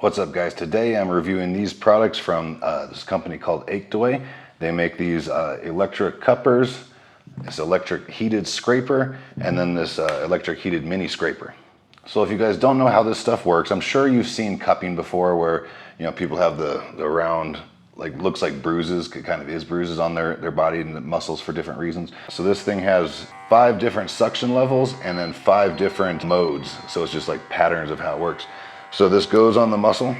What's up, guys? Today I'm reviewing these products from this company called ACHEDAWAY. They make these electric cuppers, this electric heated scraper, and then this electric heated mini scraper. So if you guys don't know how this stuff works, I'm sure you've seen cupping before where, you know, people have the round, like, looks like bruises, it kind of is bruises on their body and the muscles for different reasons. So this thing has 5 different suction levels and then 5 different modes. So it's just like patterns of how it works. So this goes on the muscle.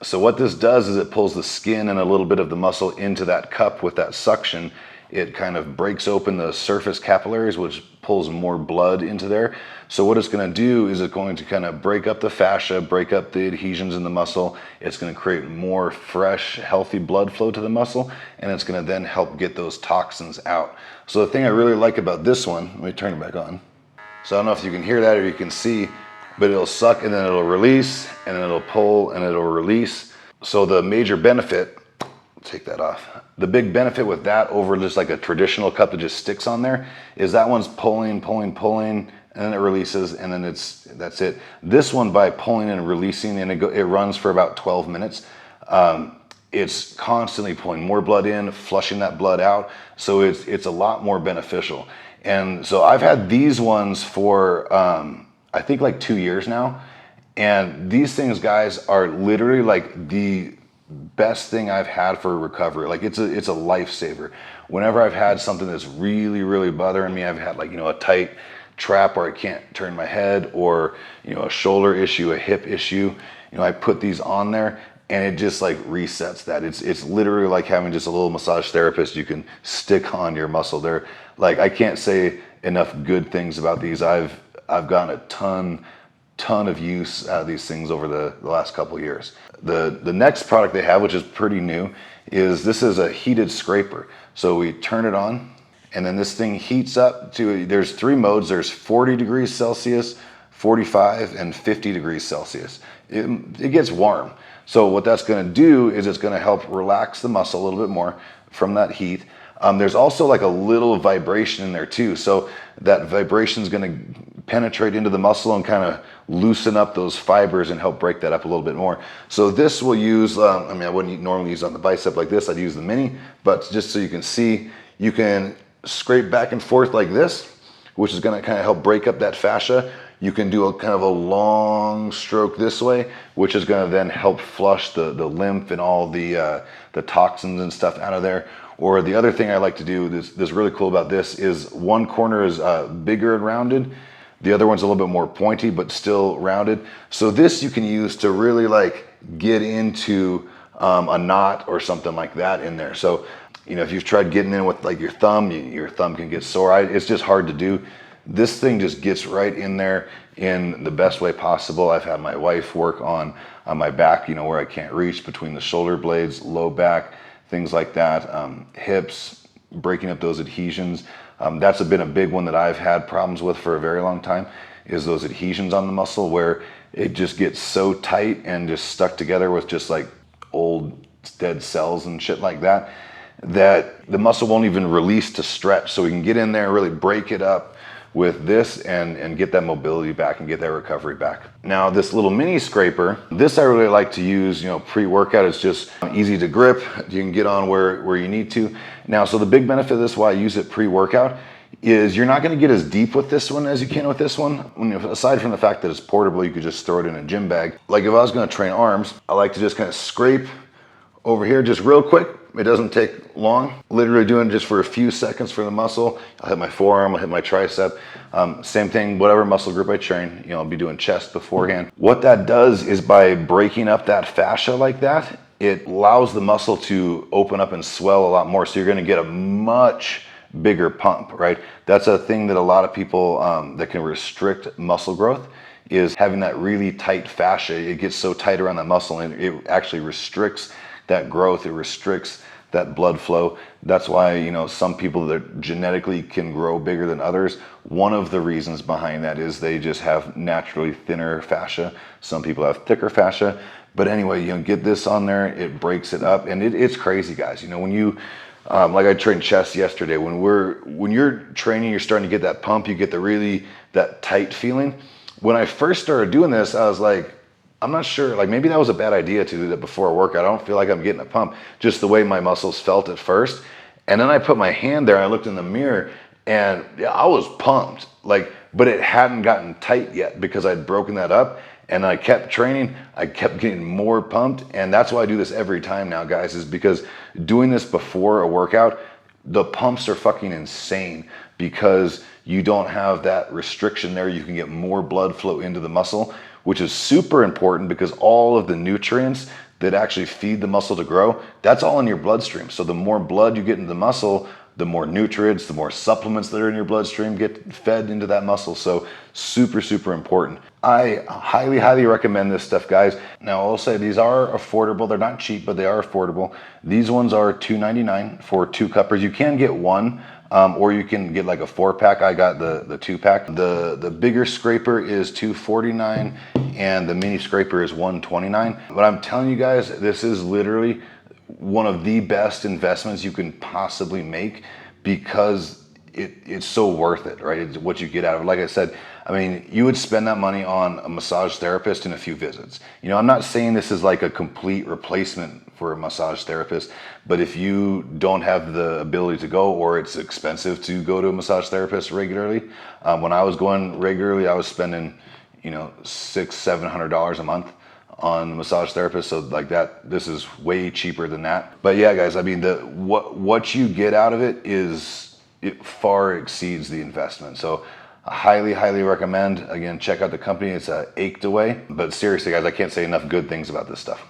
So what this does is it pulls the skin and a little bit of the muscle into that cup with that suction. It kind of breaks open the surface capillaries, which pulls more blood into there. So what it's going to do is it's going to kind of break up the fascia, break up the adhesions in the muscle. It's going to create more fresh, healthy blood flow to the muscle, and it's going to then help get those toxins out. So the thing I really like about this one, let me turn it back on. So I don't know if you can hear that or you can see, but it'll suck and then it'll release and then it'll pull and it'll release. So the major benefit, take that off. The big benefit with that over just like a traditional cup that just sticks on there is that one's pulling, and then it releases, and then that's it. This one, by pulling and releasing, and it runs for about 12 minutes. It's constantly pulling more blood in, flushing that blood out. So it's a lot more beneficial. And so I've had these ones for I think like 2 years now. And these things, guys, are literally like the best thing I've had for recovery. Like it's a lifesaver. Whenever I've had something that's really bothering me, I've had, like, you know, a tight trap where I can't turn my head, or, you know, a shoulder issue, a hip issue, you know, I put these on there and it just like resets that. It's literally like having just a little massage therapist you can stick on your muscle. They're like, I can't say enough good things about these. I've gotten a ton of use out of these things over the last couple of years. The next product they have, which is pretty new, is this is a heated scraper. So we turn it on, and then this thing heats up to, there's 3 modes. There's 40 degrees Celsius, 45, and 50 degrees Celsius. It gets warm. So what that's gonna do is it's gonna help relax the muscle a little bit more from that heat. There's also like a little vibration in there too. So that vibration is going to penetrate into the muscle and kind of loosen up those fibers and help break that up a little bit more. So this will use, I mean, I wouldn't normally use on the bicep like this. I'd use the mini, but just so you can see, you can scrape back and forth like this, which is going to kind of help break up that fascia. You can do a kind of a long stroke this way, which is going to then help flush the lymph and all the toxins and stuff out of there. Or the other thing I like to do, this really cool about this, is one corner is bigger and rounded. The other one's a little bit more pointy, but still rounded. So this you can use to really like get into a knot or something like that in there. So, you know, if you've tried getting in with like your thumb can get sore. It's just hard to do. This thing just gets right in there in the best way possible. I've had my wife work on my back, you know, where I can't reach, between the shoulder blades, low back, things like that, hips, breaking up those adhesions. That's been a big one that I've had problems with for a very long time, is those adhesions on the muscle where it just gets so tight and just stuck together with just like old dead cells and shit like that, that the muscle won't even release to stretch. So we can get in there and really break it up with this and get that mobility back and get that recovery back. Now this little mini scraper, this I really like to use, you know, pre-workout. It's just easy to grip. You can get on where you need to. Now, so the big benefit of this, why I use it pre-workout, is you're not gonna get as deep with this one as you can with this one. Aside from the fact that it's portable, you could just throw it in a gym bag. Like if I was gonna train arms, I like to just kind of scrape over here just real quick. It doesn't take long. Literally doing just for a few seconds for the muscle. I'll hit my forearm, I'll hit my tricep. Same thing, whatever muscle group I train, you know, I'll be doing chest beforehand. What that does is, by breaking up that fascia like that, it allows the muscle to open up and swell a lot more. So you're gonna get a much bigger pump, right? That's a thing that a lot of people that can restrict muscle growth, is having that really tight fascia. It gets so tight around that muscle and it actually restricts that growth. It restricts that blood flow. That's why, you know, some people that genetically can grow bigger than others, one of the reasons behind that is they just have naturally thinner fascia. Some people have thicker fascia. But anyway, you know, get this on there, it breaks it up, and it's crazy, guys. You know, when you like I trained chest yesterday, when you're training, you're starting to get that pump, you get that tight feeling. When I first started doing this, I was like, I'm not sure, like maybe that was a bad idea to do that before a workout. I don't feel like I'm getting a pump, just the way my muscles felt at first. And then I put my hand there, I looked in the mirror, and yeah, I was pumped. Like, but it hadn't gotten tight yet because I'd broken that up. And I kept training, I kept getting more pumped. And that's why I do this every time now, guys, is because doing this before a workout, the pumps are fucking insane because you don't have that restriction there. You can get more blood flow into the muscle, which is super important because all of the nutrients that actually feed the muscle to grow, that's all in your bloodstream. So the more blood you get into the muscle, the more nutrients, the more supplements that are in your bloodstream get fed into that muscle. So super, super important. I highly, highly recommend this stuff, guys. Now I'll say these are affordable. They're not cheap, but they are affordable. These ones are $2.99 for 2 cuppers. You can get one, or you can get like a 4-pack. I got the 2-pack. The bigger scraper is $2.49 and the mini scraper is $1.29. But I'm telling you guys, this is literally one of the best investments you can possibly make because it's so worth it, right? It's what you get out of it. Like I said, I mean, you would spend that money on a massage therapist and a few visits. You know, I'm not saying this is like a complete replacement for a massage therapist, but if you don't have the ability to go or it's expensive to go to a massage therapist regularly, when I was going regularly, I was spending, you know, $600-700 a month on the massage therapist. So like that, this is way cheaper than that. But yeah, guys, I mean, what you get out of it it far exceeds the investment. So I highly, highly recommend. Again, check out the company. It's ACHEDAWAY. But seriously, guys, I can't say enough good things about this stuff.